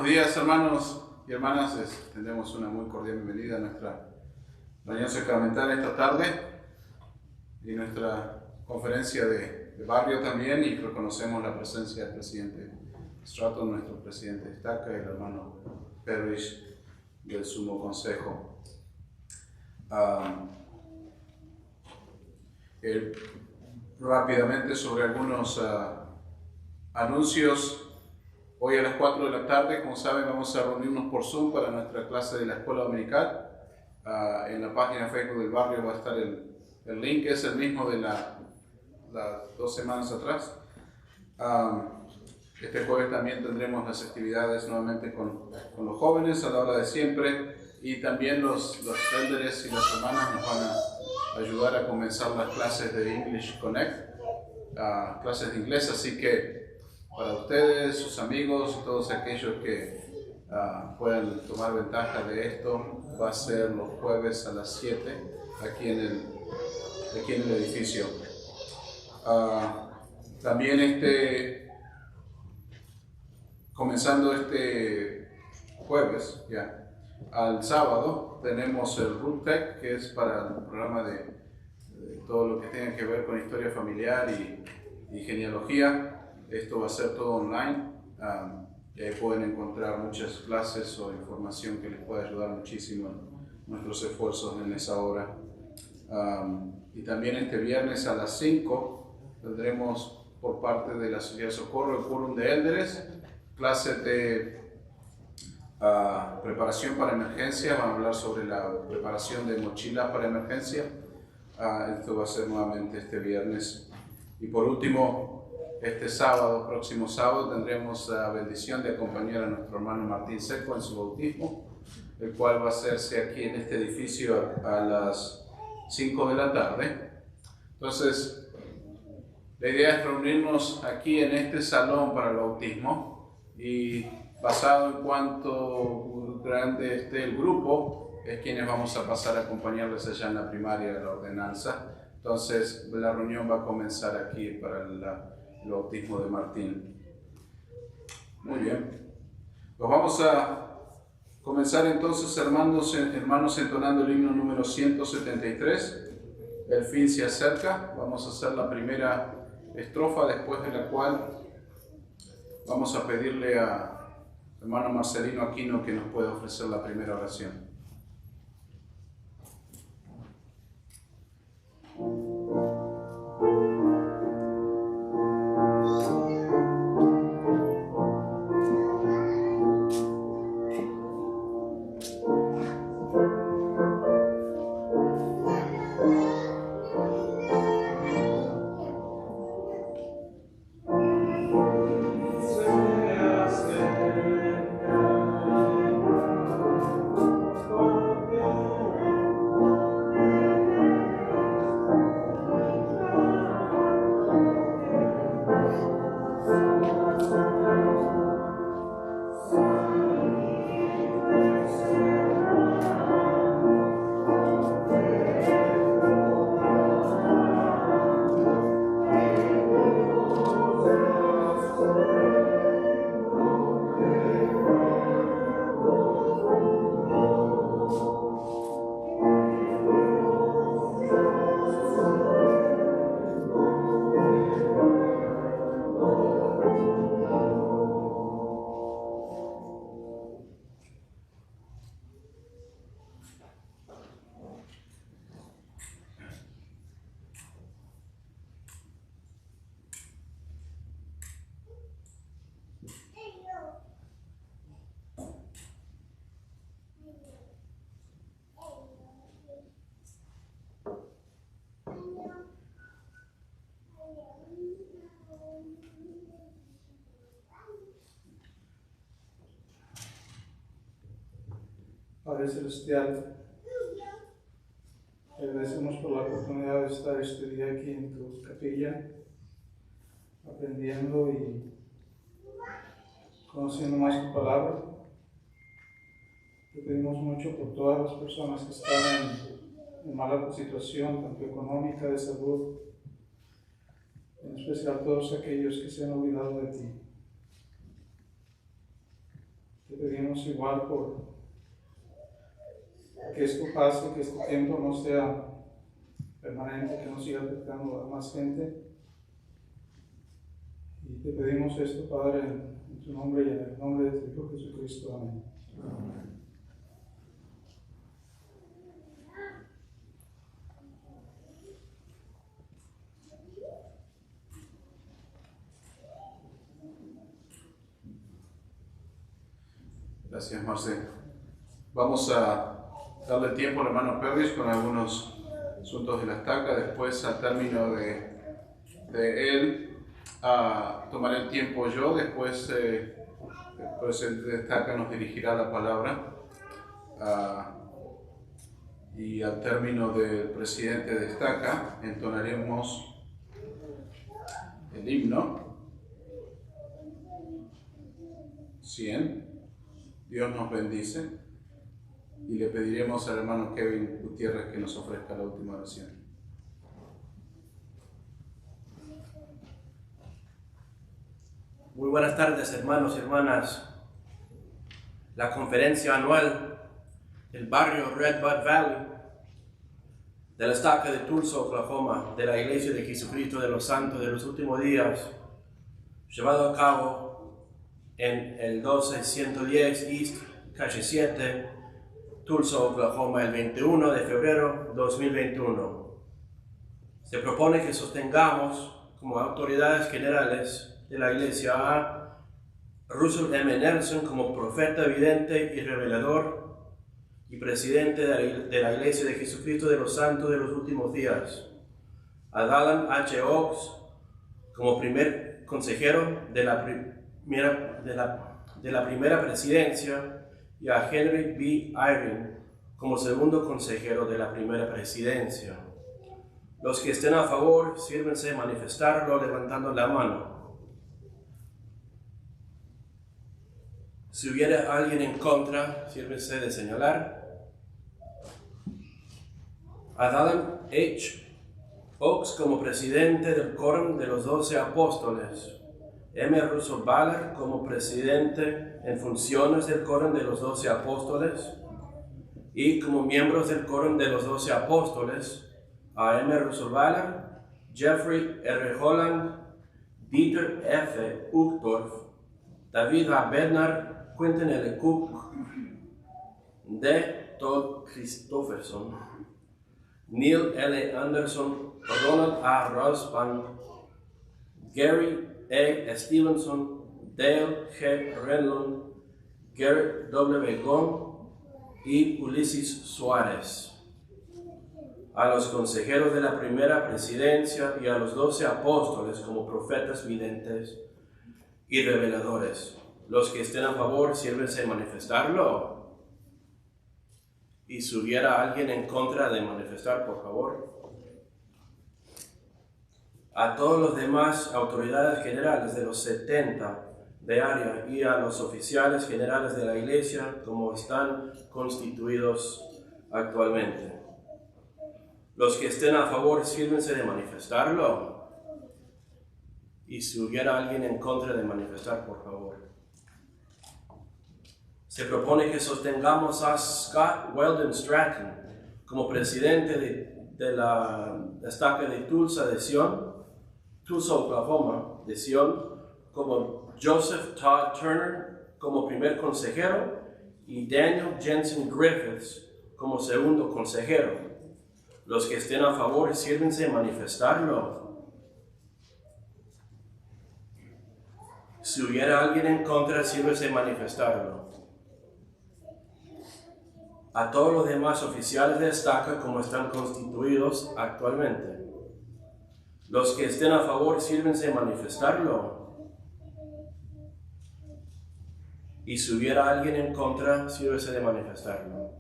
Buenos días, hermanos y hermanas. Tendremos una muy cordial bienvenida a nuestra reunión sacramental esta tarde y nuestra conferencia de barrio también, y reconocemos la presencia del presidente Stratton, nuestro presidente de Estaca, y el hermano Parrish del Sumo Consejo. Rápidamente sobre algunos anuncios. Hoy a las 4 de la tarde, como saben, vamos a reunirnos por Zoom para nuestra clase de la escuela dominical. En la página Facebook del barrio va a estar el link, es el mismo de las 2 semanas atrás. Este jueves también tendremos las actividades nuevamente con los jóvenes a la hora de siempre, y también los elders y las hermanas nos van a ayudar a comenzar las clases de English Connect, clases de inglés, así que para ustedes, sus amigos, todos aquellos que puedan tomar ventaja de esto, va a ser los jueves a las 7 aquí en el edificio. También comenzando este jueves, al sábado, tenemos el Root Tech, que es para el programa de todo lo que tenga que ver con historia familiar y genealogía. Esto va a ser todo online, y ahí pueden encontrar muchas clases o información que les pueda ayudar muchísimo en nuestros esfuerzos en esa hora. Y también este viernes a las 5 tendremos por parte de la Sociedad de Socorro el Quórum de Elders, clases de preparación para emergencia. Van a hablar sobre la preparación de mochilas para emergencia. Esto va a ser nuevamente este viernes. Y por último, este sábado, próximo sábado, tendremos la bendición de acompañar a nuestro hermano Martín Seco en su bautismo, el cual va a hacerse aquí en este edificio a las 5 de la tarde. Entonces, la idea es reunirnos aquí en este salón para el bautismo, y basado en cuánto grande esté el grupo, es quienes vamos a pasar a acompañarles allá en la primaria de la ordenanza. Entonces, la reunión va a comenzar aquí para el bautismo de Martín. Muy bien. Pues vamos a comenzar entonces, hermanos, entonando el himno número 173. El fin se acerca. Vamos a hacer la primera estrofa, después de la cual vamos a pedirle a hermano Marcelino Aquino que nos pueda ofrecer la primera oración. Padre Celestial, te agradecemos por la oportunidad de estar este día aquí en tu capilla, aprendiendo y conociendo más tu palabra. Te pedimos mucho por todas las personas que están en mala situación, tanto económica, de salud, en especial todos aquellos que se han olvidado de ti. Te pedimos igual por que esto pase, que este tiempo no sea permanente, que no siga afectando a más gente. Y te pedimos esto, Padre, en tu nombre y en el nombre de tu Hijo Jesucristo. Amén. Amén. Gracias, Marcelo. Vamos a darle tiempo al hermano Pervis con algunos asuntos de la estaca. Después, al término de él, tomaré el tiempo yo. Después el presidente de estaca nos dirigirá la palabra. Y al término del presidente de estaca, entonaremos el himno 100. Dios nos bendice, y le pediremos al hermano Kevin Gutiérrez que nos ofrezca la última oración. Muy buenas tardes, hermanos y hermanas. La conferencia anual del barrio Red Bud Valley de la estaca de Tulsa, Oklahoma, de la Iglesia de Jesucristo de los Santos de los Últimos Días, llevado a cabo en el 12110 East, calle 7, Tulsa, Oklahoma, el 21 de febrero de 2021. Se propone que sostengamos como autoridades generales de la Iglesia a Russell M. Nelson como profeta vidente y revelador y presidente de la Iglesia de Jesucristo de los Santos de los Últimos Días, a Dallan H. Oaks como primer consejero de la primera presidencia, y a Henry B. Eyring como segundo consejero de la primera presidencia. Los que estén a favor, sírvense de manifestarlo levantando la mano. Si hubiera alguien en contra, sírvense de señalar. A Dallan H. Oaks como presidente del Quórum de los 12 Apóstoles. M. Russell Ballard como presidente en funciones del Quórum de los 12 Apóstoles, y como miembros del Quórum de los 12 Apóstoles, a M. Russell Ballard, Jeffrey R. Holland, Dieter F. Uchtdorf, David A. Bednar, Quentin L. Cook, D. Todd Christofferson, Neil L. Anderson, Ronald A. Rosband, Gary A. Stevenson, Dale G. Renlund, Garrett W. Gong y Ulises Suárez. A los consejeros de la primera presidencia y a los 12 apóstoles como profetas videntes y reveladores. Los que estén a favor, sírvense de manifestarlo. Y si hubiera alguien en contra de manifestar, por favor. A todos los demás autoridades generales de los 70 de área y a los oficiales generales de la Iglesia como están constituidos actualmente. Los que estén a favor, sírvense de manifestarlo. Y si hubiera alguien en contra de manifestar, por favor. Se propone que sostengamos a Scott Weldon Stratton como presidente de la estaca de Tulsa de Sion, Tulsa, Oklahoma, de Sion, como Joseph Todd Turner como primer consejero y Daniel Jensen Griffiths como segundo consejero. Los que estén a favor, sírvense de manifestarlo. Si hubiera alguien en contra, sírvese de manifestarlo. A todos los demás oficiales de estaca como están constituidos actualmente. Los que estén a favor, sírvense de manifestarlo. Y si hubiera alguien en contra, sírvese de manifestarlo.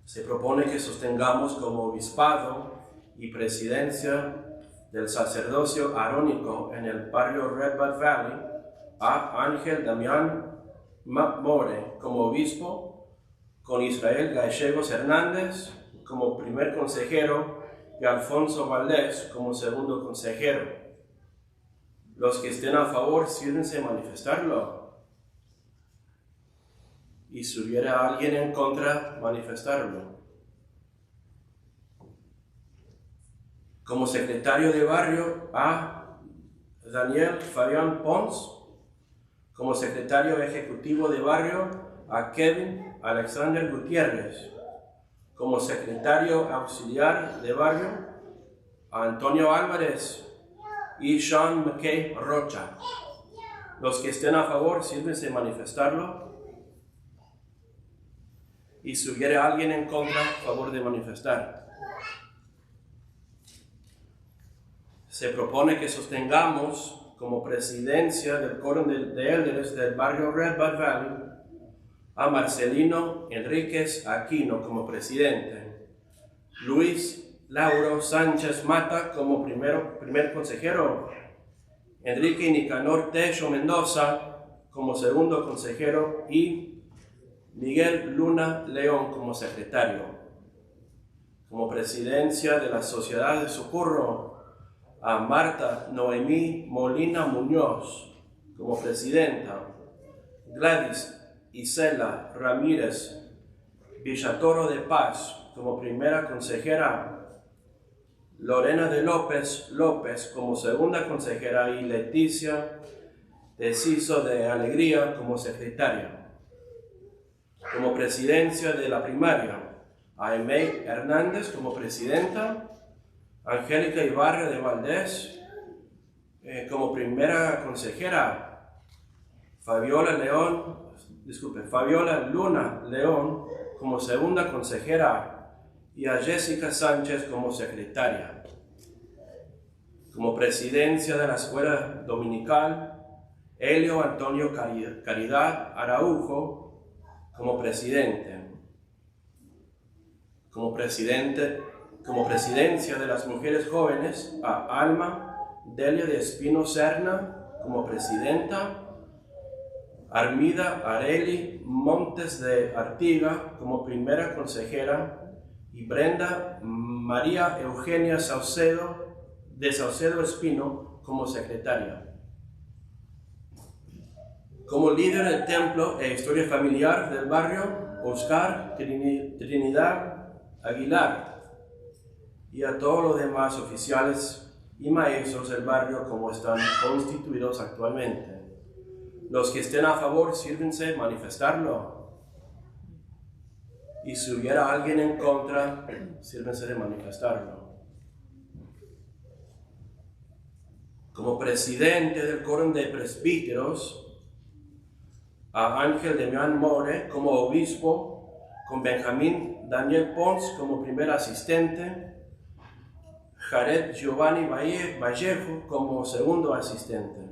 Se propone que sostengamos como obispado y presidencia del sacerdocio arónico en el barrio Red Bud Valley a Ángel Damián More como obispo, con Israel Gallegos Hernández como primer consejero y Alfonso Valdés como segundo consejero. Los que estén a favor, sírvense de manifestarlo. y si hubiera alguien en contra, manifestarlo. Como secretario de barrio a Daniel Fabián Pons. Como secretario ejecutivo de barrio a Kevin Alexander Gutiérrez. Como secretario auxiliar de barrio a Antonio Álvarez y Sean McKay Rocha. Los que estén a favor, sírvense manifestarlo. Y si hubiera alguien en contra, favor de manifestar. Se propone que sostengamos como presidencia del Quórum de Elders del barrio Redbud Valley a Marcelino Enríquez Aquino como presidente, Luis Lauro Sánchez Mata como primer consejero, Enrique Nicanor Techo Mendoza como segundo consejero y Miguel Luna León como secretario. Como presidencia de la Sociedad de Socorro a Marta Noemí Molina Muñoz como presidenta, Gladys Isela Ramírez Villatoro de Paz como primera consejera, Lorena de López como segunda consejera y Leticia de Ciso de Alegría como secretaria. Como presidencia de la primaria, a Aimee Hernández como presidenta, Angélica Ibarra de Valdés como primera consejera, Fabiola Luna León como segunda consejera y a Jessica Sánchez como secretaria. Como presidencia de la escuela dominical, Helio Antonio Caridad Araujo como presidente. Como presidencia de las mujeres jóvenes, a Alma Delia de Espino Serna como presidenta, Armida Areli Montes de Artiga como primera consejera y Brenda María Eugenia Saucedo Espino como secretaria. Como líder del templo e historia familiar del barrio, Oscar Trinidad Aguilar, y a todos los demás oficiales y maestros del barrio como están constituidos actualmente. Los que estén a favor, sírvense manifestarlo. Y si hubiera alguien en contra, sírvense de manifestarlo. Como presidente del Quórum de Presbíteros, a Ángel Demián More como obispo, con Benjamín Daniel Pons como primer asistente, Jared Giovanni Vallejo como segundo asistente.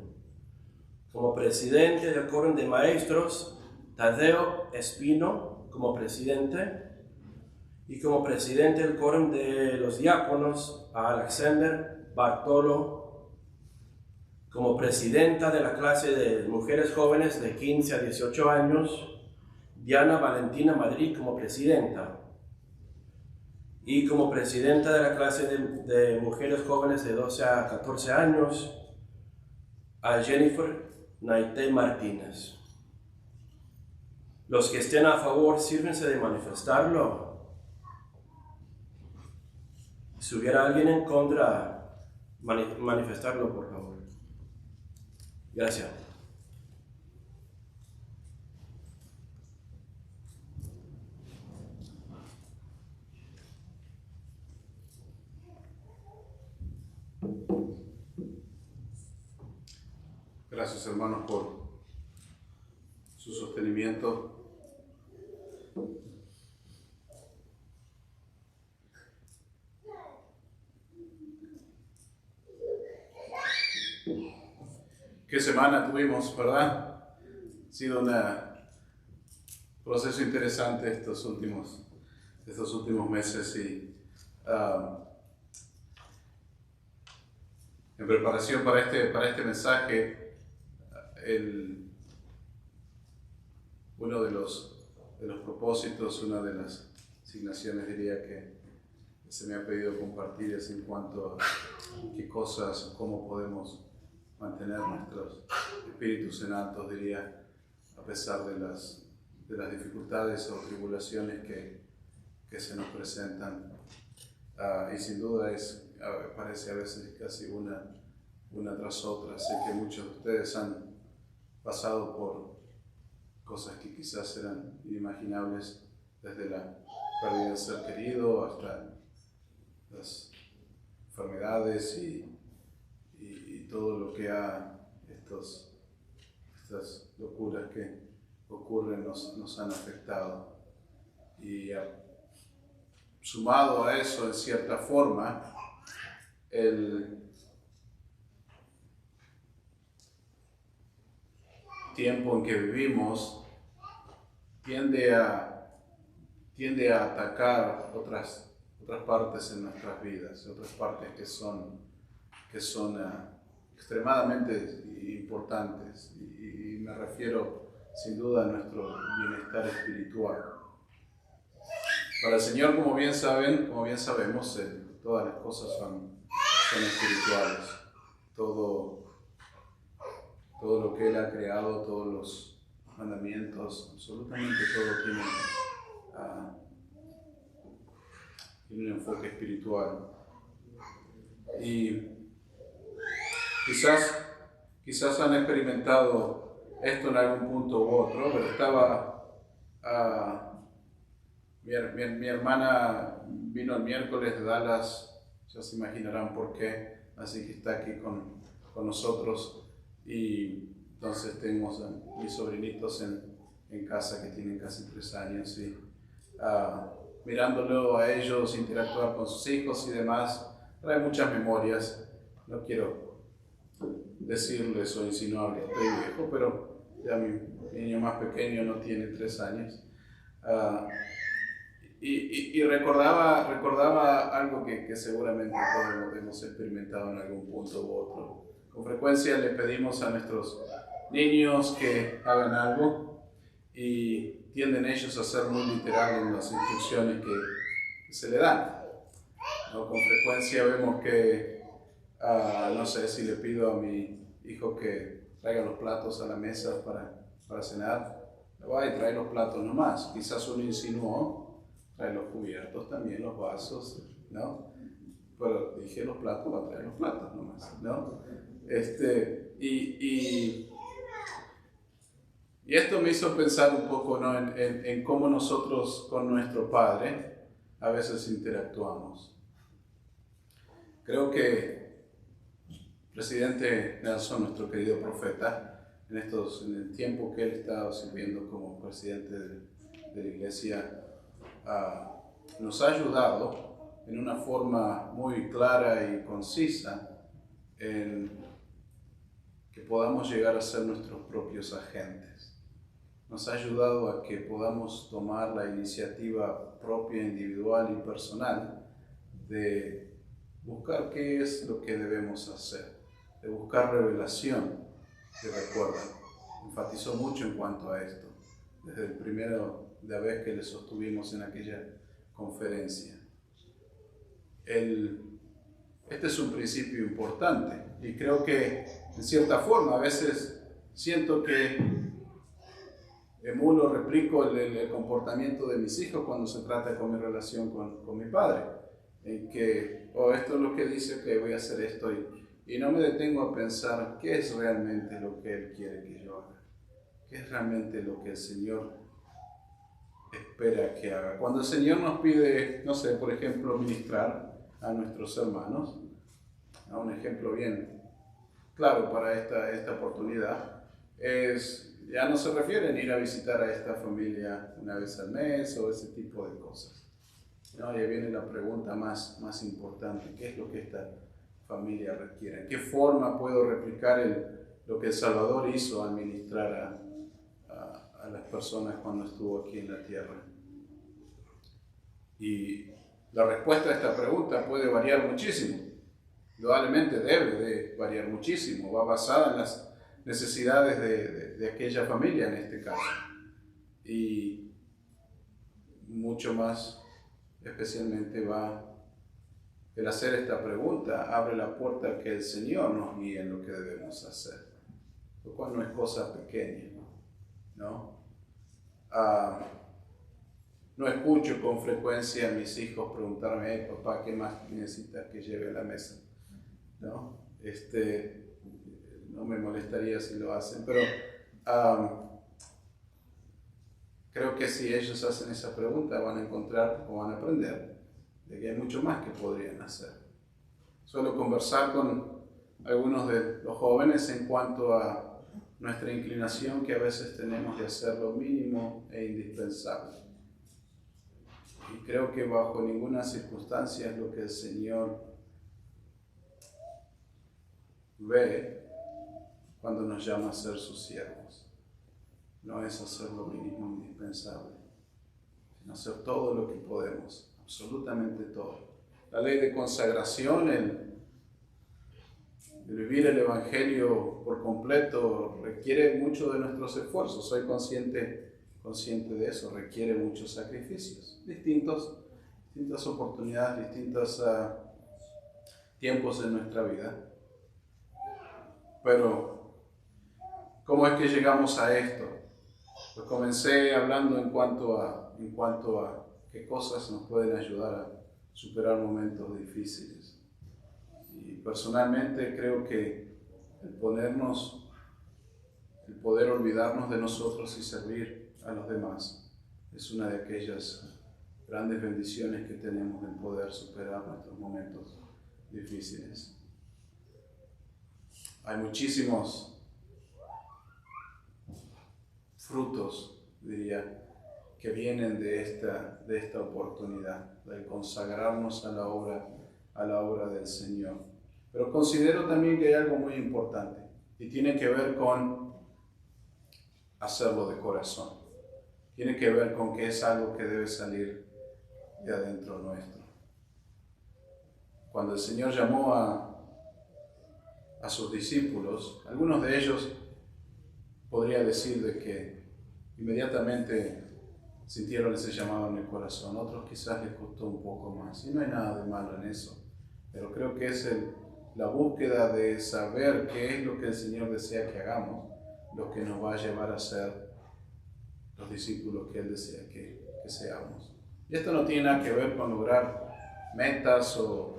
Como presidente del Quórum de Maestros, Tadeo Espino como presidente, y como presidente del Quórum de los Diáconos, a Alexander Bartolo. Como presidenta de la clase de mujeres jóvenes de 15 a 18 años, Diana Valentina Madrid como presidenta. Y como presidenta de la clase de mujeres jóvenes de 12 a 14 años, a Jennifer Naite Martínez. Los que estén a favor, sírvense de manifestarlo. Si hubiera alguien en contra, manifestarlo, por favor. Gracias. Gracias, hermanos, por su sostenimiento. Qué semana tuvimos, ¿verdad? Ha sido un proceso interesante estos últimos meses y en preparación para este mensaje, uno de los propósitos, una de las asignaciones, diría, que se me ha pedido compartir es en cuanto a qué cosas, cómo podemos mantener nuestros espíritus en altos, diría, a pesar de las de las dificultades o tribulaciones que se nos presentan. Y sin duda parece a veces casi una tras otra. Sé que muchos de ustedes han pasado por cosas que quizás eran inimaginables, desde la pérdida de ser querido hasta las enfermedades y todo lo que estas locuras que ocurren nos han afectado. Y sumado a eso, en cierta forma, el tiempo en que vivimos tiende a atacar otras partes en nuestras vidas, otras partes que son extremadamente importantes, y me refiero sin duda a nuestro bienestar espiritual. Para el Señor, como bien sabemos, todas las cosas son espirituales. Todo lo que Él ha creado, todos los mandamientos, absolutamente todo tiene un enfoque espiritual. Y quizás han experimentado esto en algún punto u otro, pero mi hermana vino el miércoles de Dallas, ya se imaginarán por qué, así que está aquí con nosotros. Y entonces tenemos a mis sobrinitos en casa que tienen casi 3 años, y mirándolo a ellos interactuar con sus hijos y demás, trae muchas memorias. No quiero decirles o insinuar que estoy viejo, pero ya mi niño más pequeño no tiene 3 años. Y recordaba algo que seguramente todos hemos experimentado en algún punto u otro. Con frecuencia le pedimos a nuestros niños que hagan algo y tienden ellos a ser muy literales en las instrucciones que se le dan, ¿no? Con frecuencia vemos que, no sé, si le pido a mi hijo que traiga los platos a la mesa para cenar, va y trae los platos nomás. Quizás uno insinuó, trae los cubiertos también, los vasos, ¿no? Pero dije los platos, va a traer los platos nomás, ¿no? Y esto me hizo pensar un poco, ¿no? en cómo nosotros con nuestro Padre a veces interactuamos. Creo que el presidente Nelson, nuestro querido profeta, en el tiempo que él estaba sirviendo como presidente de la iglesia, nos ha ayudado en una forma muy clara y concisa en que podamos llegar a ser nuestros propios agentes. Nos ha ayudado a que podamos tomar la iniciativa propia, individual y personal de buscar qué es lo que debemos hacer, de buscar revelación. Si recuerdan, enfatizó mucho en cuanto a esto, desde el primero de vez que le sostuvimos en aquella conferencia. Este es un principio importante, y creo que en cierta forma a veces siento que emulo, replico el comportamiento de mis hijos cuando se trata con mi relación con mi padre, en que esto es lo que dice, que voy a hacer esto, y no me detengo a pensar qué es realmente lo que Él quiere que yo haga, qué es realmente lo que el Señor espera que haga. Cuando el Señor nos pide, no sé, por ejemplo, ministrar a nuestros hermanos, a un ejemplo bien claro para esta oportunidad, ya no se refiere en ir a visitar a esta familia una vez al mes o ese tipo de cosas. No, ya viene la pregunta más importante: ¿qué es lo que esta familia requiere? ¿En qué forma puedo replicar lo que el Salvador hizo al ministrar a las personas cuando estuvo aquí en la tierra? Y la respuesta a esta pregunta puede variar muchísimo. Indudablemente debe de variar muchísimo. Va basada en las necesidades de aquella familia en este caso. Y mucho más especialmente el hacer esta pregunta abre la puerta a que el Señor nos guíe en lo que debemos hacer, lo cual no es cosa pequeña, ¿no? No escucho con frecuencia a mis hijos preguntarme: hey, papá, ¿qué más necesitas que lleve a la mesa? ¿No? No me molestaría si lo hacen, pero creo que si ellos hacen esa pregunta van a encontrar o van a aprender de que hay mucho más que podrían hacer. Suelo conversar con algunos de los jóvenes en cuanto a nuestra inclinación que a veces tenemos de hacer lo mínimo e indispensable. Y creo que bajo ninguna circunstancia es lo que el Señor ve cuando nos llama a ser sus siervos. No es hacer lo mínimo indispensable, sino hacer todo lo que podemos, absolutamente todo. La ley de consagración, el vivir el Evangelio por completo, requiere mucho de nuestros esfuerzos. Soy consciente de eso, requiere muchos sacrificios, distintas oportunidades, distintos tiempos en nuestra vida. Pero, ¿cómo es que llegamos a esto? Pues comencé hablando en cuanto a qué cosas nos pueden ayudar a superar momentos difíciles. Y personalmente creo que el poder olvidarnos de nosotros y servir a los demás es una de aquellas grandes bendiciones que tenemos en poder superar nuestros momentos difíciles. Hay muchísimos frutos, diría, que vienen de esta oportunidad, del consagrarnos a la obra del Señor. Pero considero también que hay algo muy importante y tiene que ver con hacerlo de corazón. Tiene que ver con que es algo que debe salir de adentro nuestro. Cuando el Señor llamó a sus discípulos, algunos de ellos podría decir de que inmediatamente sintieron ese llamado en el corazón, otros quizás les costó un poco más, y no hay nada de malo en eso, pero creo que es la búsqueda de saber qué es lo que el Señor desea que hagamos, lo que nos va a llevar a ser los discípulos que Él desea que seamos. Y esto no tiene nada que ver con lograr metas o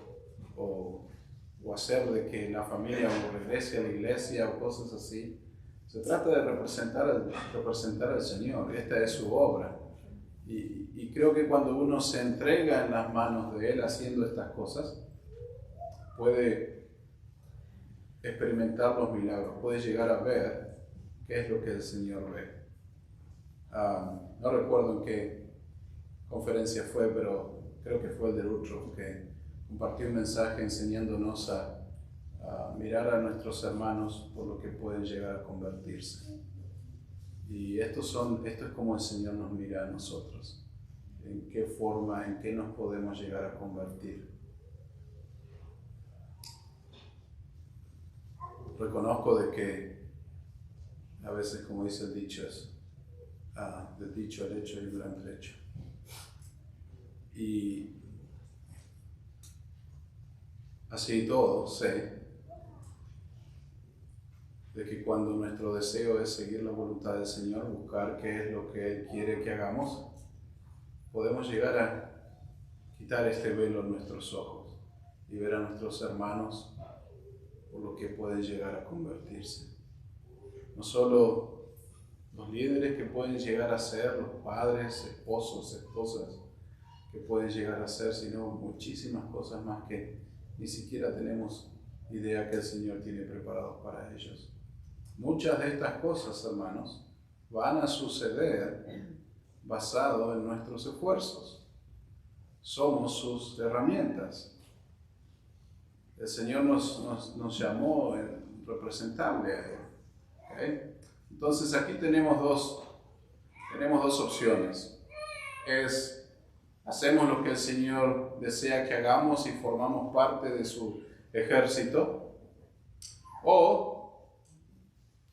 hacer de que la familia regrese a la iglesia o cosas así. Se trata de representar al Señor. Esta es su obra. Y creo que cuando uno se entrega en las manos de Él haciendo estas cosas, puede experimentar los milagros, puede llegar a ver qué es lo que el Señor ve. No recuerdo en qué conferencia fue, pero creo que fue el de Lutro, que compartió un mensaje enseñándonos a mirar a nuestros hermanos por lo que pueden llegar a convertirse. Y esto es como el Señor nos mira a nosotros, en qué forma, en qué nos podemos llegar a convertir. Reconozco de que a veces, como dice el dicho, del dicho al hecho hay un gran trecho. Y así todo, sé de que cuando nuestro deseo es seguir la voluntad del Señor, buscar qué es lo que Él quiere que hagamos, podemos llegar a quitar este velo en nuestros ojos y ver a nuestros hermanos por lo que pueden llegar a convertirse. No solo los líderes que pueden llegar a ser, los padres, esposos, esposas que pueden llegar a ser, sino muchísimas cosas más que ni siquiera tenemos idea que el Señor tiene preparados para ellos. Muchas de estas cosas, hermanos, van a suceder basado en nuestros esfuerzos. Somos sus herramientas. El Señor nos llamó representable a Él. ¿Okay? Entonces aquí tenemos dos opciones. Hacemos lo que el Señor desea que hagamos y formamos parte de su ejército, o,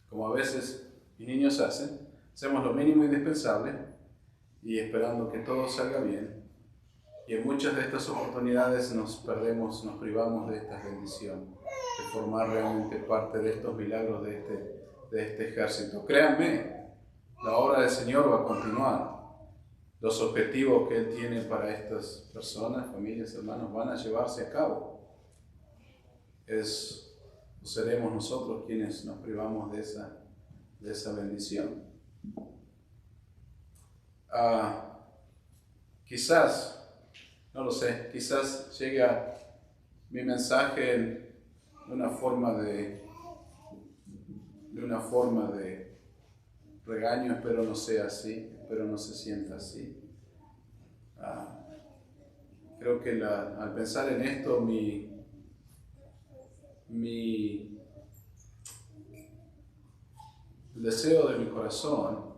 como a veces mis niños hacemos lo mínimo indispensable y esperando que todo salga bien. Y en muchas de estas oportunidades nos privamos de esta bendición, de formar realmente parte de estos milagros de este ejército. Créanme, la obra del Señor va a continuar. Los objetivos que Él tiene para estas personas, familias, hermanos, van a llevarse a cabo. Seremos nosotros quienes nos privamos de esa bendición. Quizás, no lo sé, quizás llegue mi mensaje en una forma de regaño. Espero no sea así, espero no se sienta así. Creo que al pensar en esto, el deseo de mi corazón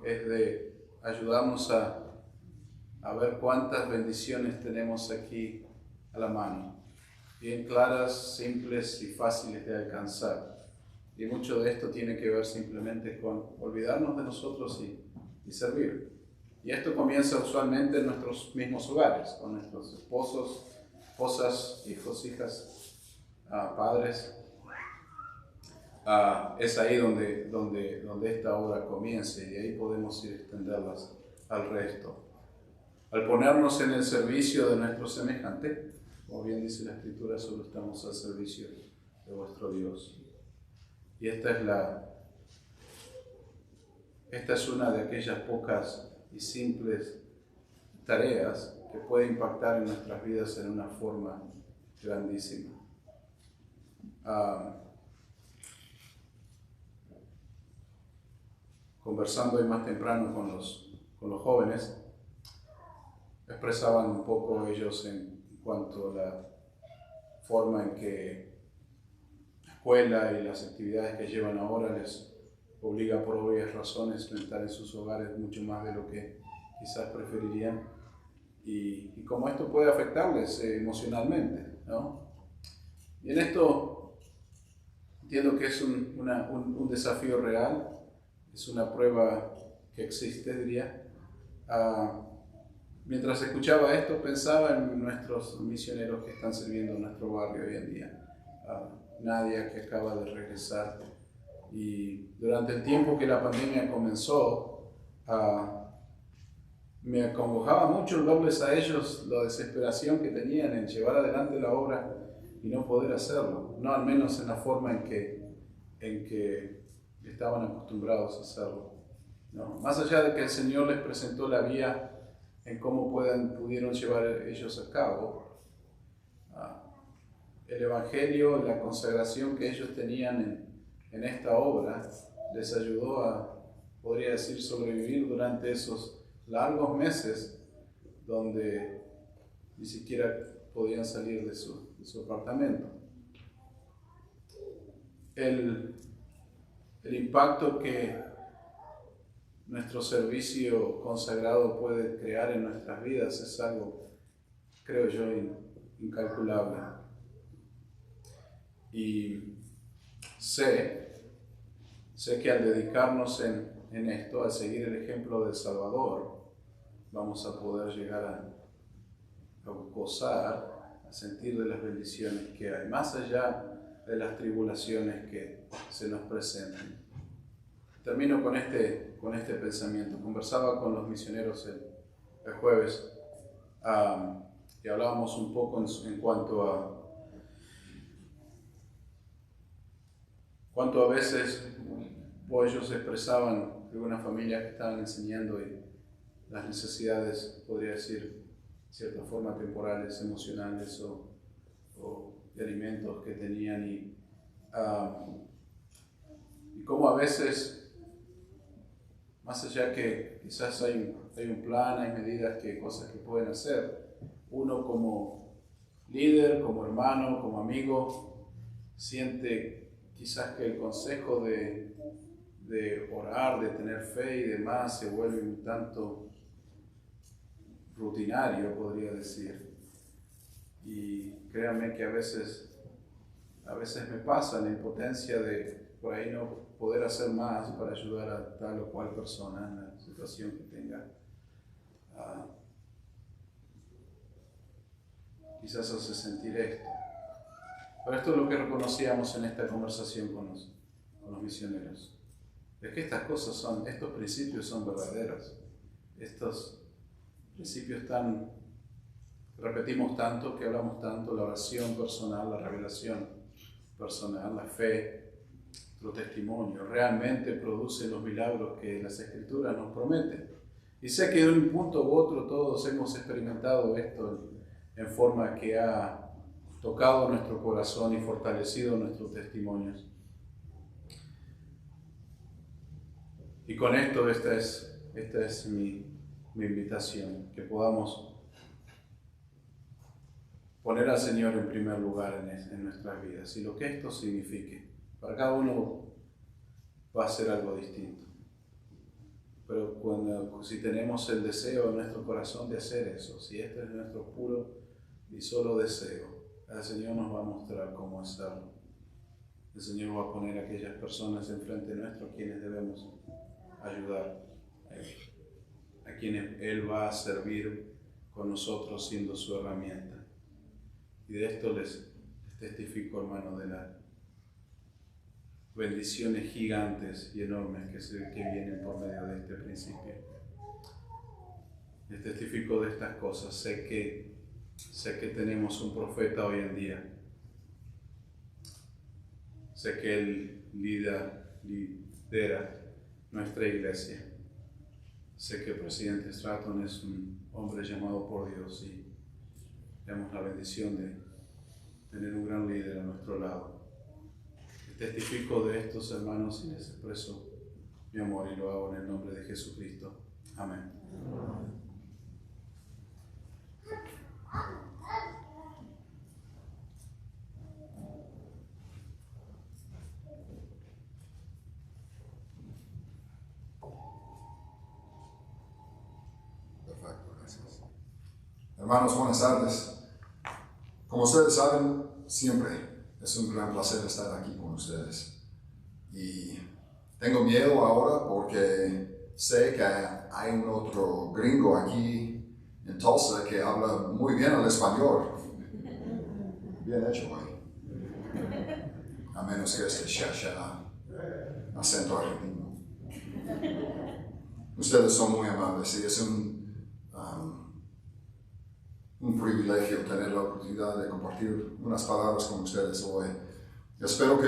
es de ayudarnos a ver cuántas bendiciones tenemos aquí a la mano, bien claras, simples y fáciles de alcanzar. Y mucho de esto tiene que ver simplemente con olvidarnos de nosotros y servir. Y esto comienza usualmente en nuestros mismos hogares, con nuestros esposos, esposas, hijos, hijas, padres. Es ahí donde esta obra comienza, y de ahí podemos ir a extenderlas al resto. Al ponernos en el servicio de nuestro semejante, como bien dice la Escritura, solo estamos al servicio de vuestro Dios. Y esta es una de aquellas pocas y simples tareas que puede impactar en nuestras vidas en una forma grandísima. Conversando hoy más temprano con los jóvenes, expresaban un poco ellos en cuanto a la forma en que la escuela y las actividades que llevan ahora les obliga por obvias razones a estar en sus hogares mucho más de lo que quizás preferirían, y cómo esto puede afectarles emocionalmente, ¿no? Y en esto entiendo que es un desafío real, es una prueba que existe, diría. Mientras escuchaba esto, pensaba en nuestros misioneros que están sirviendo en nuestro barrio hoy en día. Nadia, que acaba de regresar, y durante el tiempo que la pandemia comenzó, me acongojaba mucho el verles a ellos la desesperación que tenían en llevar adelante la obra y no poder hacerlo, no al menos en la forma en que estaban acostumbrados a hacerlo, ¿no? Más allá de que el Señor les presentó la vía en cómo pudieron llevar ellos a cabo, el Evangelio, la consagración que ellos tenían en esta obra, les ayudó a, podría decir, sobrevivir durante esos largos meses donde ni siquiera podían salir de su apartamento. El impacto que nuestro servicio consagrado puede crear en nuestras vidas es algo, creo yo, incalculable. Y sé que al dedicarnos en esto, al seguir el ejemplo del Salvador, vamos a poder llegar a gozar, a sentir de las bendiciones que hay, más allá de las tribulaciones que se nos presentan. Termino con este pensamiento. Conversaba con los misioneros el jueves y hablábamos un poco en cuanto a veces ellos expresaban de una familia que estaban enseñando y las necesidades, podría decir, de cierta forma temporales, emocionales o de alimentos que tenían, y cómo a veces, más allá que quizás hay un plan, hay medidas, cosas que pueden hacer, uno como líder, como hermano, como amigo, siente quizás que el consejo de orar, de tener fe y demás se vuelve un tanto rutinario, podría decir. Y créanme que a veces me pasa la impotencia de por ahí no poder hacer más para ayudar a tal o cual persona en la situación que tenga. Quizás hace sentir esto. Pero esto es lo que reconocíamos en esta conversación con los misioneros. es que estos principios son verdaderos. Estos principios repetimos tanto, que hablamos tanto, la oración personal, la revelación personal, la fe, nuestro testimonio, realmente produce los milagros que las Escrituras nos prometen. Y sé que de un punto u otro todos hemos experimentado esto en forma que ha tocado nuestro corazón y fortalecido nuestros testimonios. Y con esto esta es mi invitación, que podamos poner al Señor en primer lugar en nuestras vidas. Y lo que esto signifique, para cada uno va a ser algo distinto. Pero si tenemos el deseo en nuestro corazón de hacer eso, si este es nuestro puro y solo deseo, el Señor nos va a mostrar cómo hacerlo. El Señor va a poner a aquellas personas enfrente nuestro a quienes debemos ayudar, a quienes Él va a servir con nosotros siendo su herramienta. Y de esto les testifico, hermano, de las bendiciones gigantes y enormes que vienen por medio de este principio. Les testifico de estas cosas. Sé que tenemos un profeta hoy en día. Sé que Él lidera nuestra iglesia. Sé que el presidente Stratton es un hombre llamado por Dios y tenemos la bendición de tener un gran líder a nuestro lado. Testifico de estos, hermanos, y les expreso mi amor y lo hago en el nombre de Jesucristo. Amén. Perfecto, gracias. Hermanos, buenas tardes. Como ustedes saben, siempre es un gran placer estar aquí con ustedes. Y tengo miedo ahora porque sé que hay un otro gringo aquí en Tulsa que habla muy bien el español. Bien hecho ahí. A menos que este acento argentino. Ustedes son muy amables y es un privilegio tener la oportunidad de compartir unas palabras con ustedes hoy. Espero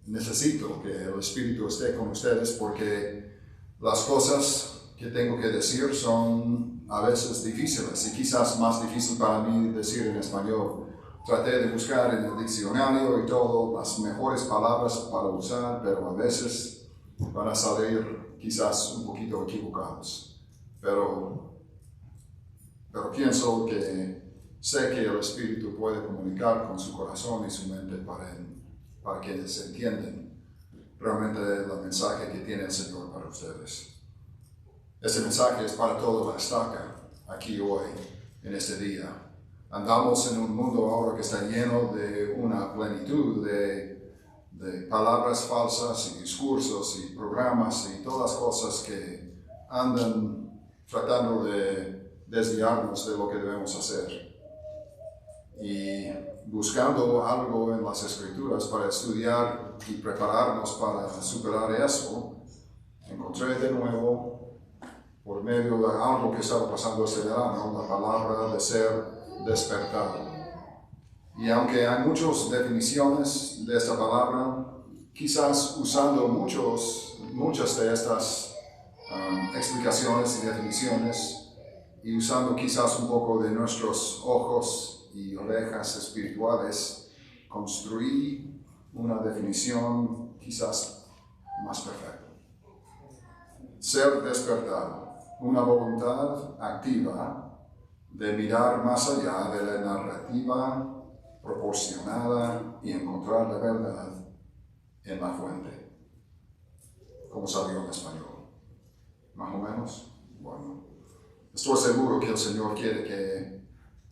necesito que el Espíritu esté con ustedes porque las cosas que tengo que decir son a veces difíciles y quizás más difícil para mí decir en español. Traté de buscar en el diccionario y todo las mejores palabras para usar, pero a veces van a salir quizás un poquito equivocados. Pero pienso sé que el Espíritu puede comunicar con su corazón y su mente para que se entiendan realmente el mensaje que tiene el Señor para ustedes. Ese mensaje es para toda la estaca aquí hoy, en este día. Andamos en un mundo ahora que está lleno de una plenitud de palabras falsas y discursos y programas y todas las cosas que andan tratando de desviarnos de lo que debemos hacer. Y buscando algo en las Escrituras para estudiar y prepararnos para superar eso, encontré de nuevo, por medio de algo que estaba pasando este verano, la palabra de ser despertado. Y aunque hay muchas definiciones de esta palabra, quizás usando muchas de estas explicaciones y definiciones, y usando quizás un poco de nuestros ojos y orejas espirituales, construí una definición quizás más perfecta. Ser despertado, una voluntad activa de mirar más allá de la narrativa proporcionada y encontrar la verdad en la fuente. ¿Cómo salió en español? ¿Más o menos? Bueno. Estoy seguro que el Señor quiere que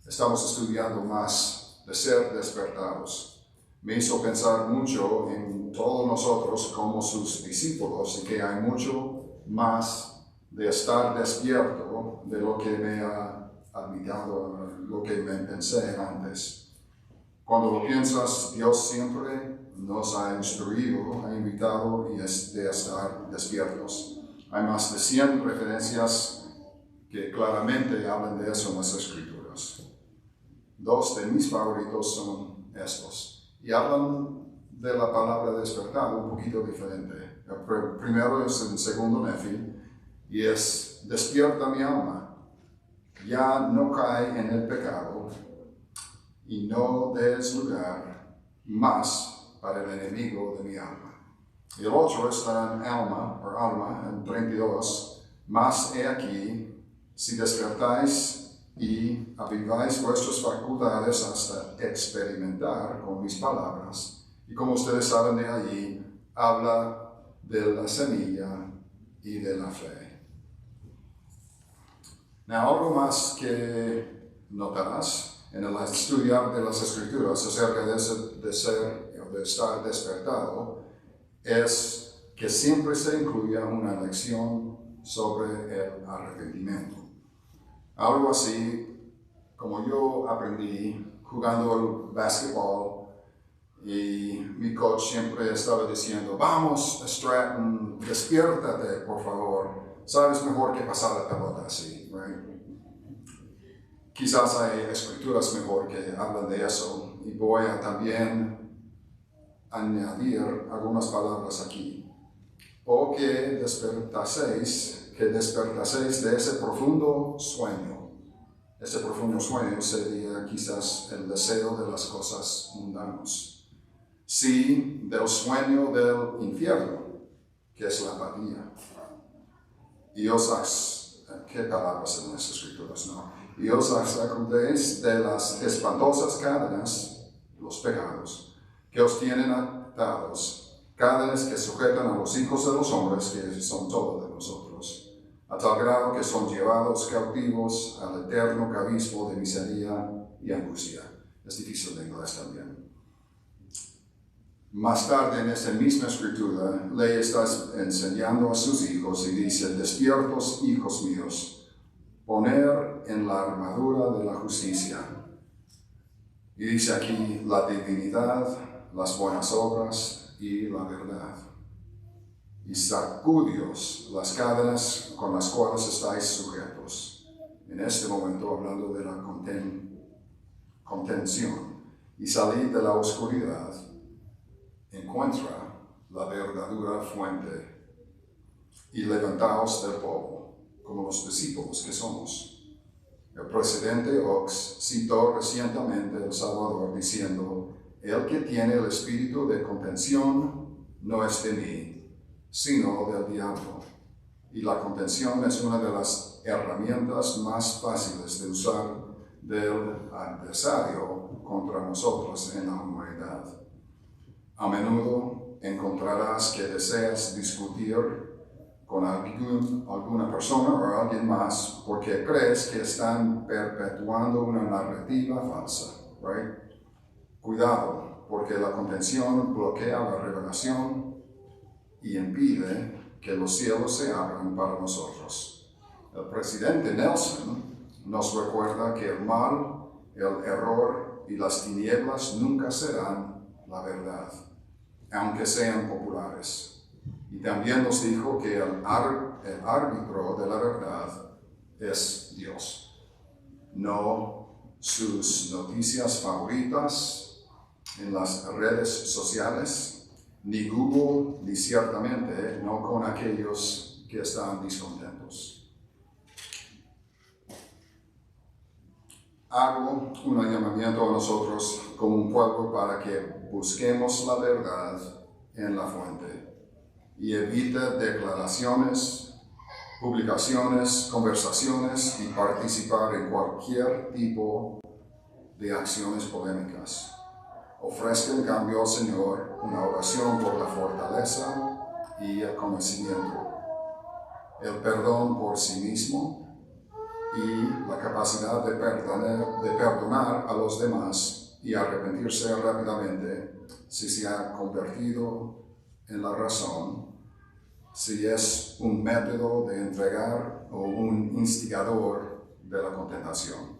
estamos estudiando más de ser despertados. Me hizo pensar mucho en todos nosotros como sus discípulos y que hay mucho más de estar despierto de lo que me ha admitido, lo que me pensé antes. Cuando lo piensas, Dios siempre nos ha instruido, ha invitado y es de estar despiertos. Hay más de 100 referencias que claramente hablan de eso en las Escrituras. 2 de mis favoritos son estos. Y hablan de la palabra despertar un poquito diferente. El primero es el segundo Nefi, y es: despierta mi alma, ya no cae en el pecado, y no des lugar más para el enemigo de mi alma. Y el otro está en alma, en 32. Mas he aquí, si despertáis y aviváis vuestras facultades hasta experimentar con mis palabras. Y como ustedes saben de allí, habla de la semilla y de la fe. Algo más que notarás en el estudiar de las Escrituras acerca de estar despertado es que siempre se incluye una lección sobre el arrepentimiento. Algo así como yo aprendí jugando el básquetbol, y mi coach siempre estaba diciendo: vamos, Stratton, despiértate, por favor. Sabes mejor que pasar la pelota así, right? Quizás hay escrituras mejor que hablan de eso, y voy a también añadir algunas palabras aquí. O que despertaseis de ese profundo sueño. Ese profundo sueño sería quizás el deseo de las cosas mundanas. Sí, del sueño del infierno, que es la apatía. Y ¿qué palabras en las Escrituras, no? Y os sacudéis de las espantosas cadenas, los pecados, que os tienen atados, cadenas que sujetan a los hijos de los hombres, que son todos de nosotros, a tal grado que son llevados cautivos al eterno cabismo de miseria y angustia. Es difícil de inglés también. Más tarde en esta misma escritura, le está enseñando a sus hijos y dice: despiertos, hijos míos, poner en la armadura de la justicia. Y dice aquí: la divinidad, las buenas obras y la verdad. Y sacudíos las cadenas con las cuales estáis sujetos. En este momento hablando de la contención. Y salid de la oscuridad. Encuentra la verdadera fuente y levantaos del polvo, como los discípulos que somos. El presidente Oaks citó recientemente al Salvador diciendo: el que tiene el espíritu de contención no es de mí, sino del diablo. Y la contención es una de las herramientas más fáciles de usar del adversario contra nosotros en la humanidad. A menudo encontrarás que deseas discutir con alguna persona o alguien más porque crees que están perpetuando una narrativa falsa, right? Cuidado, porque la contención bloquea la revelación y impide que los cielos se abran para nosotros. El presidente Nelson nos recuerda que el mal, el error y las tinieblas nunca serán la verdad, aunque sean populares. Y también nos dijo que el árbitro de la verdad es Dios, no sus noticias favoritas en las redes sociales, ni Google, ni ciertamente no con aquellos que están descontentos. Hago un llamamiento a nosotros como un pueblo para que busquemos la verdad en la fuente y evite declaraciones, publicaciones, conversaciones y participar en cualquier tipo de acciones polémicas. Ofrezca en cambio al Señor una oración por la fortaleza y el conocimiento, el perdón por sí mismo y la capacidad de perdonar a los demás y arrepentirse rápidamente si se ha convertido en la razón, si es un método de entregar o un instigador de la contención.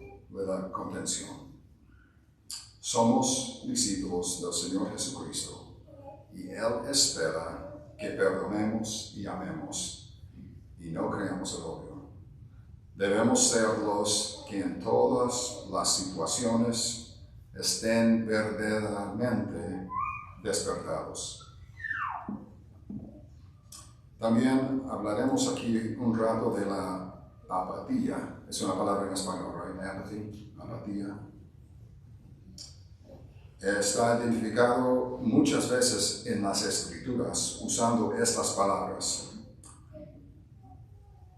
Somos discípulos del Señor Jesucristo y Él espera que perdonemos y amemos y no creamos el odio. Debemos ser los que en todas las situaciones estén verdaderamente despertados. También hablaremos aquí un rato de la apatía. Es una palabra en español, right? Apathy, apatía. Está identificado muchas veces en las Escrituras usando estas palabras.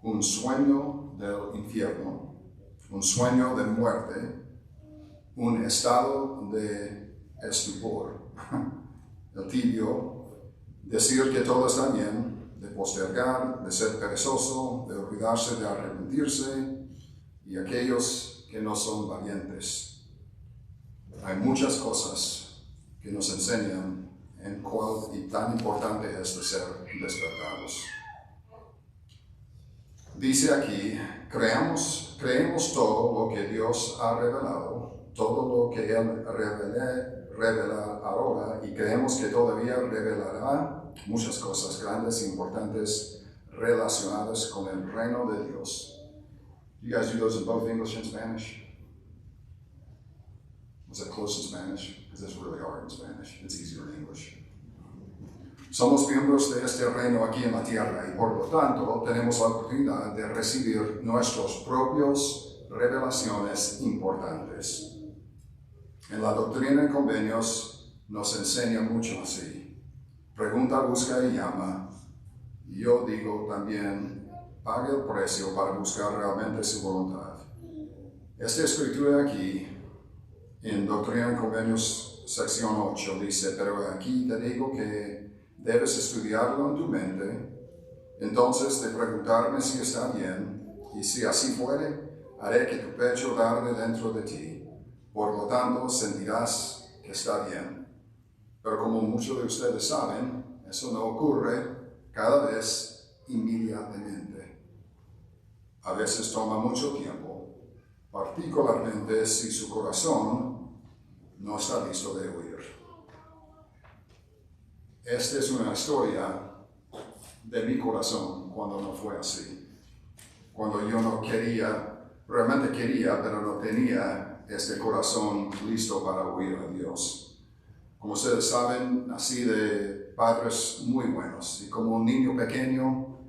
Un sueño del infierno, un sueño de muerte, un estado de estupor, el tibio, decir que todo está bien, de postergar, de ser perezoso, de olvidarse de arrepentirse, y aquellos que no son valientes. Hay muchas cosas que nos enseñan en cuál y tan importante es de ser despertados. Dice aquí, creemos todo lo que Dios ha revelado, todo lo que Él revela ahora, y creemos que todavía revelará muchas cosas grandes e importantes relacionadas con el reino de Dios. You guys do those in both English and Spanish? Was that close in Spanish? Because that's really hard in Spanish. It's easier in English. Somos miembros de este reino aquí en la tierra y por lo tanto tenemos la oportunidad de recibir nuestras propias revelaciones importantes. En la doctrina y convenios nos enseña mucho así. Pregunta, busca y llama. Yo digo también, pague el precio para buscar realmente su voluntad. Esta escritura aquí, en Doctrina y Convenios, sección 8, dice, pero aquí te digo que debes estudiarlo en tu mente, entonces de preguntarme si está bien, y si así fuere, haré que tu pecho arde dentro de ti, por lo tanto sentirás que está bien. Pero como muchos de ustedes saben, eso no ocurre cada vez inmediatamente. A veces toma mucho tiempo, particularmente si su corazón no está listo de oír. Esta es una historia de mi corazón cuando no fue así. Cuando yo no quería, realmente quería, pero no tenía este corazón listo para oír a Dios. Como ustedes saben, nací de padres muy buenos y como un niño pequeño,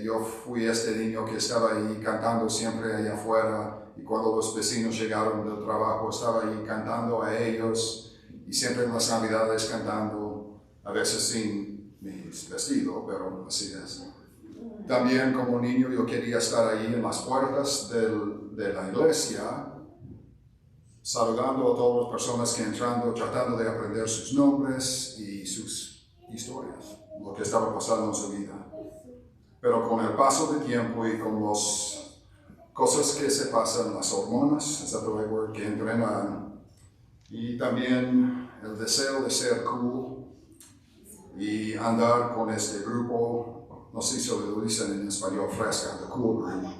yo fui este niño que estaba ahí cantando siempre allá afuera, y cuando los vecinos llegaron del trabajo estaba ahí cantando a ellos, y siempre en las navidades cantando, a veces sin mi vestido, pero así es. También como niño yo quería estar ahí en las puertas de la iglesia, saludando a todas las personas que entrando, tratando de aprender sus nombres y sus historias, lo que estaba pasando en su vida. Pero con el paso del tiempo y con las cosas que se pasan, las hormonas, ¿es that the right word?, que entrenan, y también el deseo de ser cool y andar con este grupo, no sé si lo dicen en español fresca, the cool group.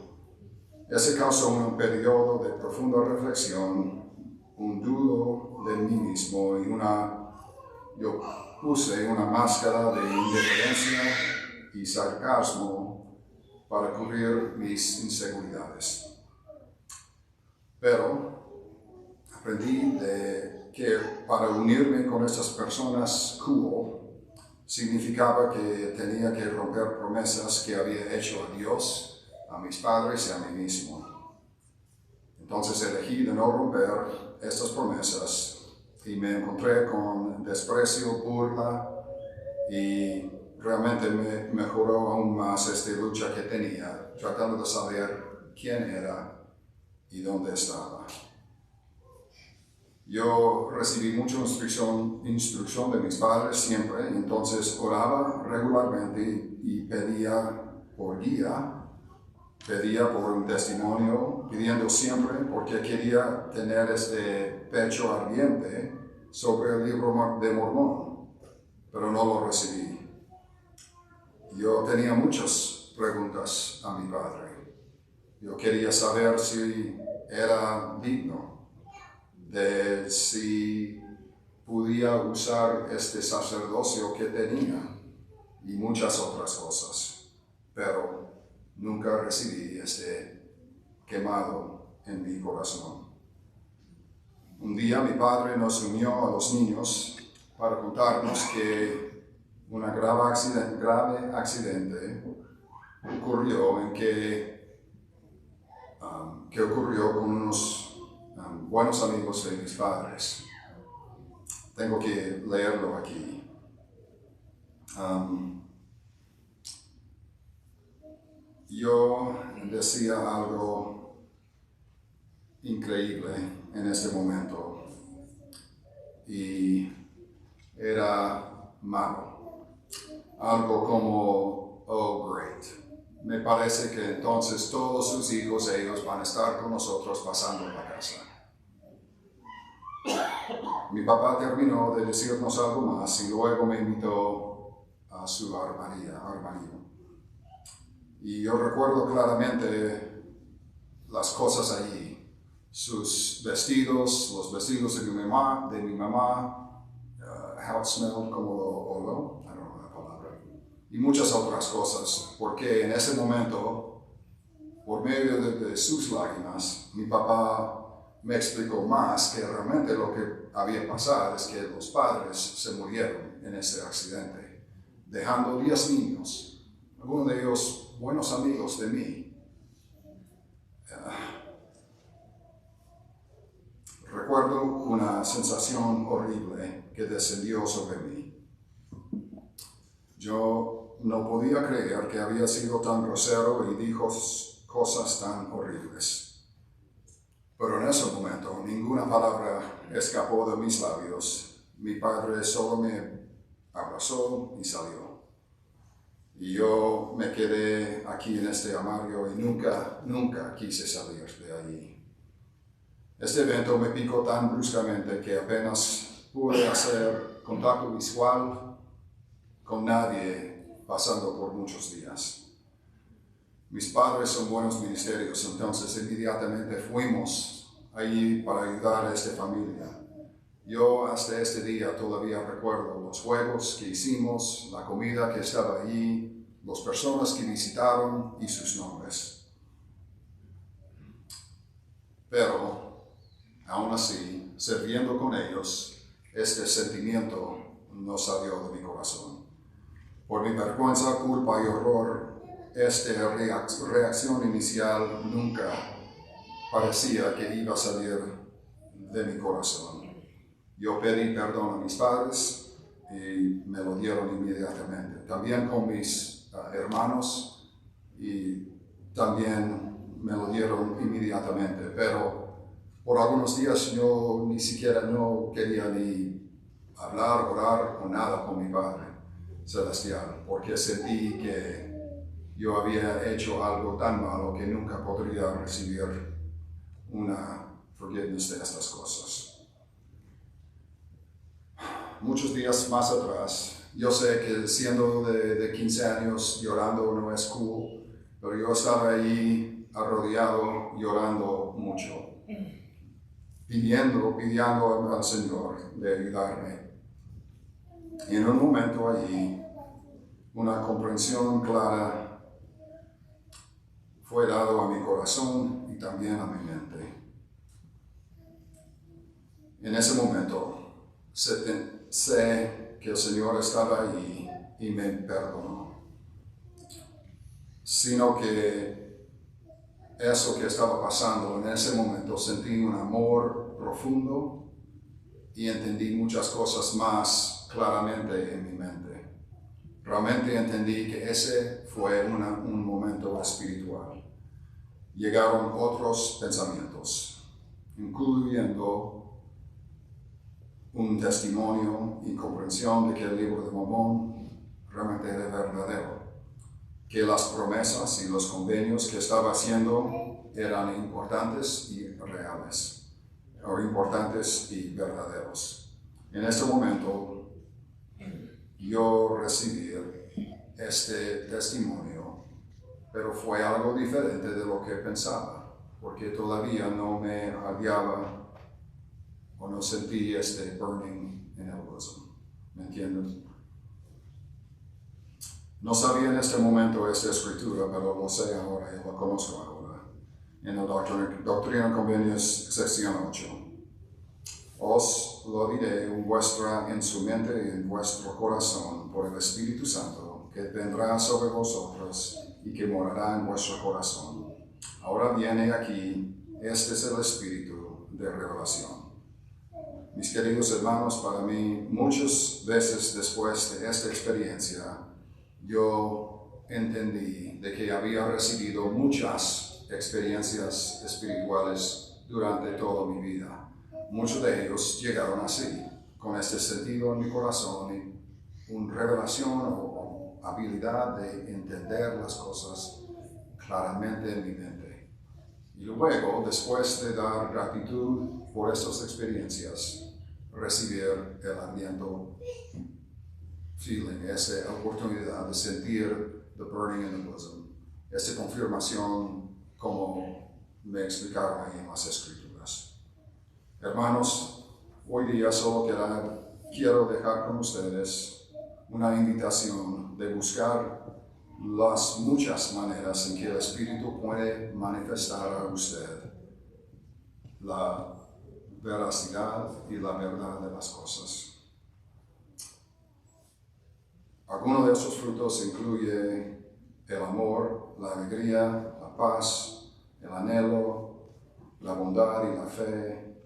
Ese causó un periodo de profunda reflexión, un dudo de mí mismo y yo puse una máscara de indiferencia y sarcasmo para cubrir mis inseguridades. Pero aprendí que para unirme con estas personas cool significaba que tenía que romper promesas que había hecho a Dios, a mis padres y a mí mismo. Entonces elegí de no romper estas promesas y me encontré con desprecio, burla, y realmente me mejoró aún más esta lucha que tenía, tratando de saber quién era y dónde estaba. Yo recibí mucha instrucción de mis padres siempre, entonces oraba regularmente y pedía por guía, pedía por un testimonio, pidiendo siempre porque quería tener este pecho ardiente sobre el libro de Mormón, pero no lo recibí. Yo tenía muchas preguntas a mi padre. Yo quería saber si era digno de si podía usar este sacerdocio que tenía y muchas otras cosas, pero nunca recibí este quemado en mi corazón. Un día mi padre nos unió a los niños para contarnos que un grave accidente ocurrió que ocurrió con unos buenos amigos de mis padres. Tengo que leerlo aquí. Yo decía algo increíble en este momento y era malo. Algo como, oh great. Me parece que entonces todos sus hijos, ellos van a estar con nosotros pasando en la casa. Mi papá terminó de decirnos algo más y luego me invitó a su armario. Y yo recuerdo claramente las cosas allí. Sus vestidos, los vestidos de mi mamá, how it smelled, como lo oló, I don't know la palabra, y muchas otras cosas, porque en ese momento, por medio de sus lágrimas, mi papá me explicó más que realmente lo que había pasado es que los padres se murieron en ese accidente, dejando 10 niños, algunos de ellos buenos amigos de mí. Recuerdo una sensación horrible que descendió sobre mí. Yo no podía creer que había sido tan grosero y dijo cosas tan horribles. Pero en ese momento ninguna palabra escapó de mis labios. Mi padre solo me abrazó y salió. Y yo me quedé aquí en este armario y nunca quise salir de allí. Este evento me picó tan bruscamente que apenas pude hacer contacto visual con nadie pasando por muchos días. Mis padres son buenos ministerios, entonces inmediatamente fuimos allí para ayudar a esta familia. Yo hasta este día todavía recuerdo los juegos que hicimos, la comida que estaba allí, las personas que visitaron y sus nombres. Pero aún así, sirviendo con ellos, este sentimiento no salió de mi corazón. Por mi vergüenza, culpa y horror, esta reacción inicial nunca parecía que iba a salir de mi corazón. Yo pedí perdón a mis padres y me lo dieron inmediatamente. También con mis hermanos y también me lo dieron inmediatamente, pero por algunos días yo ni siquiera no quería ni hablar, orar o nada con mi Padre Celestial, porque sentí que yo había hecho algo tan malo que nunca podría recibir una forgiveness de estas cosas. Muchos días más atrás, yo sé que siendo de 15 años llorando no es cool, pero yo estaba allí arrodillado llorando mucho. Pidiendo al Señor de ayudarme. Y en un momento allí, una comprensión clara fue dado a mi corazón y también a mi mente. En ese momento, sé que el Señor estaba allí y me perdonó. Sino que eso que estaba pasando en ese momento, sentí un amor profundo y entendí muchas cosas más claramente en mi mente. Realmente entendí que ese fue un momento espiritual. Llegaron otros pensamientos, incluyendo un testimonio y comprensión de que el libro de Mormón realmente era verdadero, que las promesas y los convenios que estaba haciendo eran importantes y reales, o importantes y verdaderos. En este momento, yo recibí este testimonio, pero fue algo diferente de lo que pensaba, porque todavía no me hallaba o no sentí este burning en el bosom. ¿Me entienden? No sabía en este momento esta escritura, pero lo sé ahora y lo conozco ahora. En la Doctrina y Convenios, sección 8. Os lo diré en su mente y en vuestro corazón por el Espíritu Santo, que vendrá sobre vosotros y que morará en vuestro corazón. Ahora viene aquí, este es el Espíritu de revelación. Mis queridos hermanos, para mí, muchas veces después de esta experiencia, yo entendí de que había recibido muchas experiencias espirituales durante toda mi vida. Muchos de ellos llegaron así, con este sentido en mi corazón y una revelación o habilidad de entender las cosas claramente en mi mente. Y luego, después de dar gratitud por estas experiencias, recibir el aliento feeling, esta oportunidad de sentir the burning in the bosom, esta confirmación como me explicaron ahí en las escrituras. Hermanos, hoy día solo quiero dejar con ustedes una invitación de buscar las muchas maneras en que el Espíritu puede manifestar a usted la veracidad y la verdad de las cosas. Algunos de esos frutos incluye el amor, la alegría, la paz, el anhelo, la bondad y la fe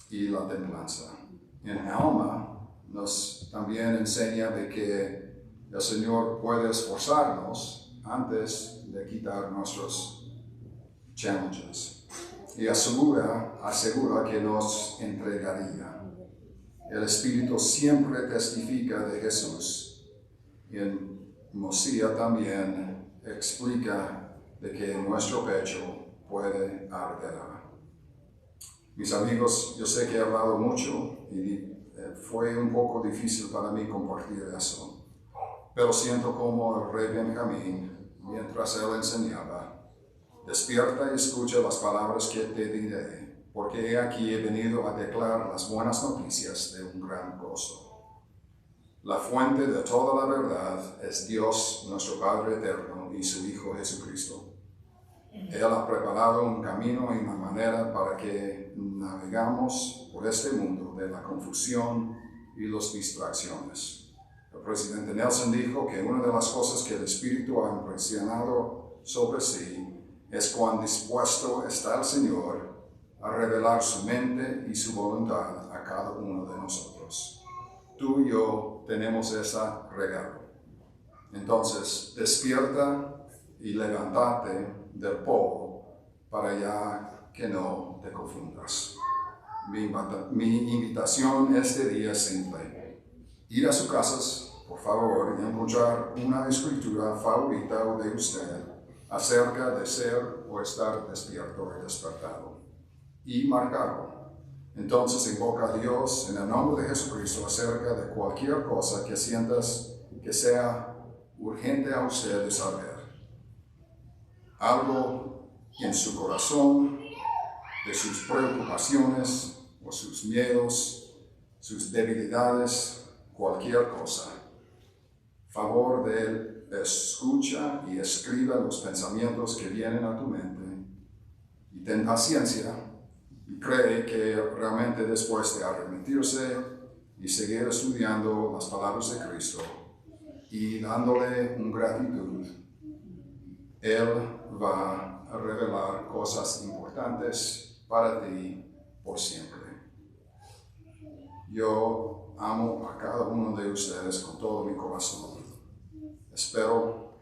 y la templanza. En alma nos también enseña de que el Señor puede esforzarnos antes de quitar nuestros challenges y asegura que nos entregaría. El Espíritu siempre testifica de Jesús. Y en Mosía también explica de que nuestro pecho puede arder. Mis amigos, yo sé que he hablado mucho y fue un poco difícil para mí compartir eso, pero siento como el rey Benjamín, mientras él enseñaba, despierta y escucha las palabras que te diré, porque he aquí he venido a declarar las buenas noticias de un gran gozo. La fuente de toda la verdad es Dios, nuestro Padre eterno, y su Hijo Jesucristo. Él ha preparado un camino y una manera para que navegamos por este mundo de la confusión y las distracciones. El presidente Nelson dijo que una de las cosas que el Espíritu ha impresionado sobre sí es cuán dispuesto está el Señor a revelar su mente y su voluntad a cada uno de nosotros. Tú y yo tenemos esa regalo. Entonces, despierta y levántate del polvo para ya que no te confundas. Mi invitación este día es simple. Ir a sus casas, por favor, y encontrar una escritura favorita de usted acerca de ser o estar despierto o despertado y marcarlo. Entonces invoca a Dios en el nombre de Jesucristo acerca de cualquier cosa que sientas que sea urgente a usted de saber. Algo en su corazón, de sus preocupaciones o sus miedos, sus debilidades, cualquier cosa. Favor de Él, escucha y escriba los pensamientos que vienen a tu mente y ten paciencia. Y cree que realmente después de arrepentirse y seguir estudiando las palabras de Cristo y dándole una gratitud, Él va a revelar cosas importantes para ti por siempre. Yo amo a cada uno de ustedes con todo mi corazón. Espero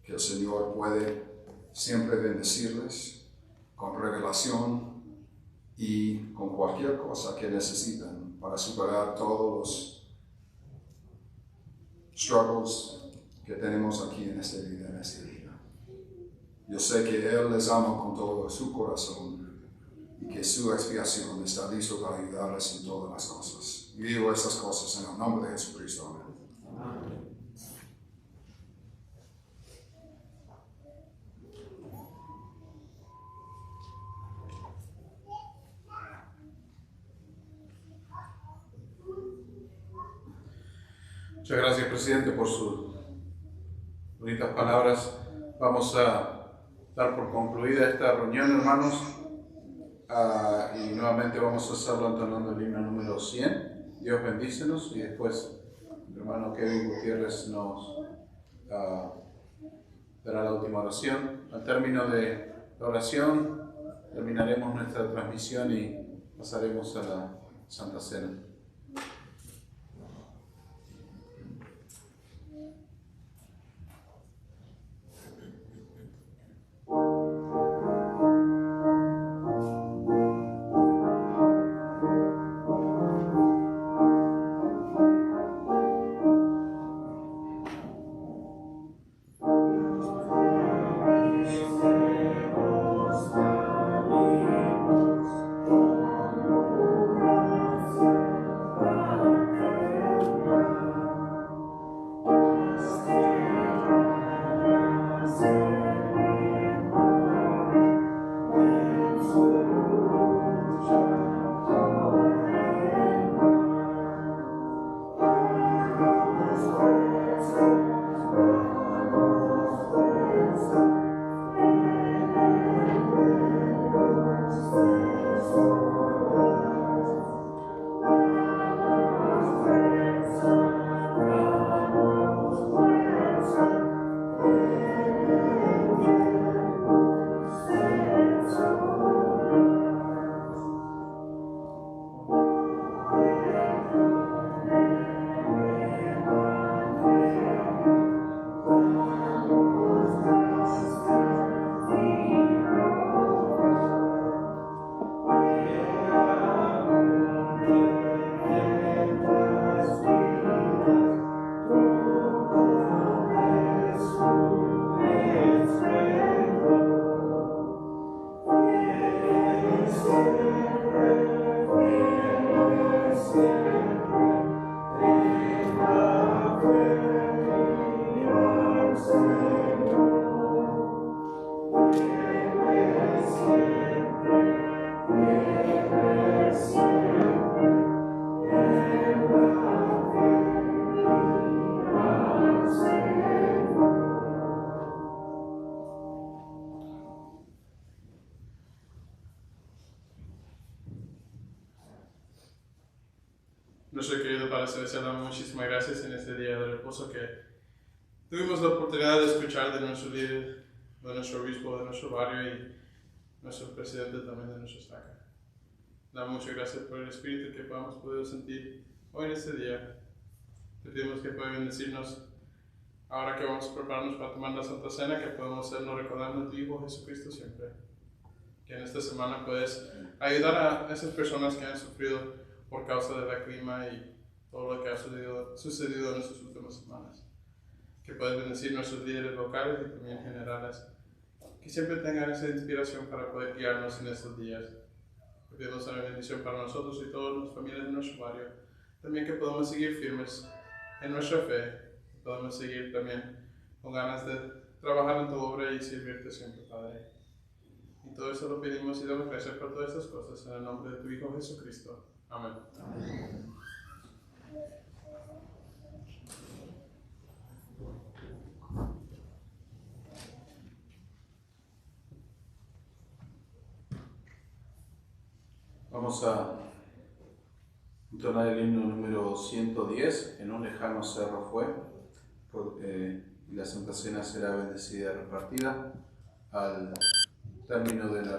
que el Señor puede siempre bendecirles con revelación y con cualquier cosa que necesitan para superar todos los struggles que tenemos aquí en este día. Yo sé que Él les ama con todo su corazón y que su expiación está listo para ayudarles en todas las cosas. Y digo estas cosas en el nombre de Jesucristo. Amén. Muchas gracias, presidente, por sus bonitas palabras. Vamos a dar por concluida esta reunión, hermanos, y nuevamente vamos a hacerlo entonando el himno número 100. Dios bendícenos, y después el hermano Kevin Gutiérrez nos dará la última oración. Al término de la oración terminaremos nuestra transmisión y pasaremos a la Santa Cena. Nuestro querido Padre Celestial, damos muchísimas gracias en este día de reposo que tuvimos la oportunidad de escuchar de nuestro líder, de nuestro obispo, de nuestro barrio y nuestro presidente también de nuestra estaca. Damos muchas gracias por el espíritu que podamos poder sentir hoy en este día. Te pedimos que puedas bendecirnos ahora que vamos a prepararnos para tomar la Santa Cena, que podamos hacerlo recordando a tu Hijo Jesucristo siempre. Que en esta semana puedes ayudar a esas personas que han sufrido por causa del clima y todo lo que ha sucedido en estas últimas semanas. Que puedas bendecir nuestros líderes locales y también generales, que siempre tengan esa inspiración para poder guiarnos en estos días. Que pedimos una bendición para nosotros y todas las familias de nuestro barrio. También que podamos seguir firmes en nuestra fe, que podamos seguir también con ganas de trabajar en tu obra y servirte siempre, Padre. Y todo eso lo pedimos y damos gracias por todas estas cosas en el nombre de tu Hijo Jesucristo. Amén. Amén. Vamos a entonar el himno número 110, En un lejano cerro fue, y la Santa Cena será bendecida y repartida al término de la